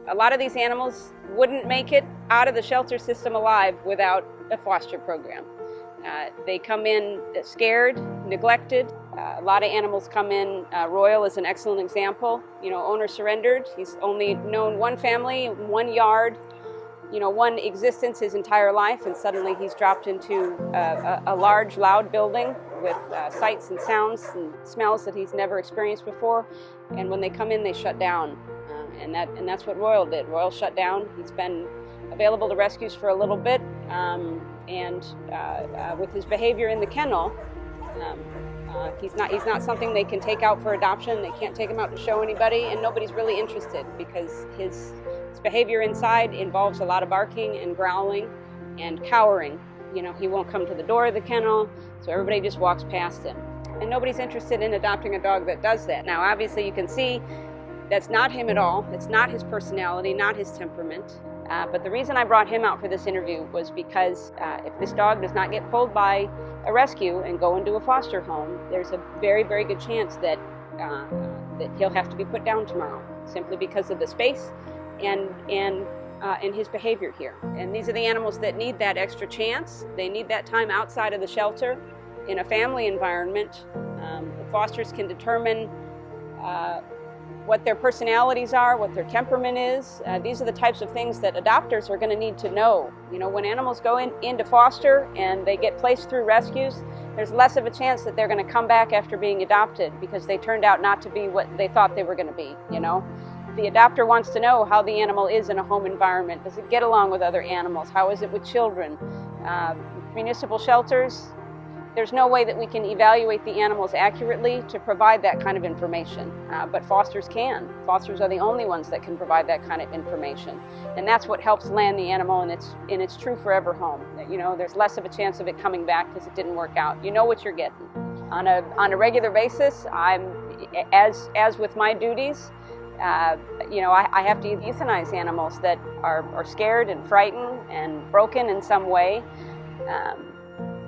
A lot of these animals wouldn't make it out of the shelter system alive without a foster program. They come in scared, neglected. A lot of animals come in, Royal is an excellent example. Owner surrendered. He's only known one family, one yard, one existence his entire life, and suddenly he's dropped into a large, loud building with sights and sounds and smells that he's never experienced before. And when they come in, they shut down. And that's what Royal did. Royal shut down. He's been available to rescues for a little bit, and with his behavior in the kennel, he's not something they can take out for adoption. They can't take him out to show anybody, and nobody's really interested because his behavior inside involves a lot of barking and growling and cowering. He won't come to the door of the kennel, so everybody just walks past him. And nobody's interested in adopting a dog that does that. Now, obviously, you can see that's not him at all. It's not his personality, not his temperament. But the reason I brought him out for this interview was because if this dog does not get pulled by a rescue and go into a foster home, there's a very, very good chance that he'll have to be put down tomorrow, simply because of the space and his behavior here. And these are the animals that need that extra chance. They need that time outside of the shelter in a family environment. The fosters can determine what their personalities are, what their temperament is. These are the types of things that adopters are going to need to know. When animals go into foster and they get placed through rescues, there's less of a chance that they're going to come back after being adopted because they turned out not to be what they thought they were going to be. The adopter wants to know how the animal is in a home environment. Does it get along with other animals? How is it with children? Municipal shelters, there's no way that we can evaluate the animals accurately to provide that kind of information, but fosters can. Fosters are the only ones that can provide that kind of information, and that's what helps land the animal in its true forever home. There's less of a chance of it coming back because it didn't work out. You know what you're getting. On a regular basis, as with my duties, I have to euthanize animals that are scared and frightened and broken in some way.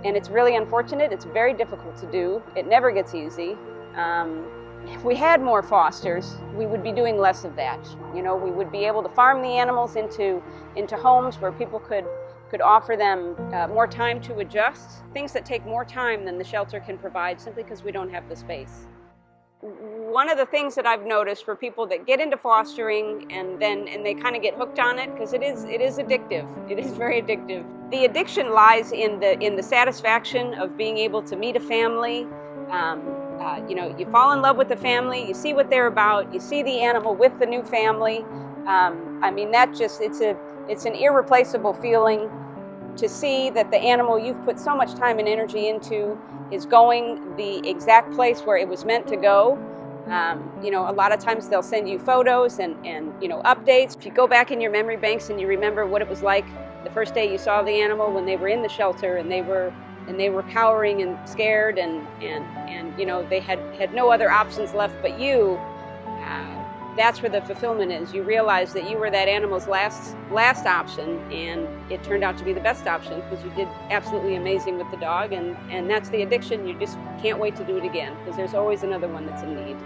And it's really unfortunate. It's very difficult to do. It never gets easy. If we had more fosters, we would be doing less of that. We would be able to farm the animals into homes where people could offer them more time to adjust, things that take more time than the shelter can provide simply because we don't have the space. One of the things that I've noticed for people that get into fostering and they kind of get hooked on it, because it is addictive. It is very addictive. The addiction lies in the satisfaction of being able to meet a family. You fall in love with the family. You see what they're about. You see the animal with the new family. It's an irreplaceable feeling to see that the animal you've put so much time and energy into is going the exact place where it was meant to go. A lot of times they'll send you photos and updates. If you go back in your memory banks and you remember what it was like the first day you saw the animal when they were in the shelter and they were cowering and scared and they had no other options left but you, that's where the fulfillment is. You realize that you were that animal's last option, and it turned out to be the best option because you did absolutely amazing with the dog, and that's the addiction. You just can't wait to do it again because there's always another one that's in need.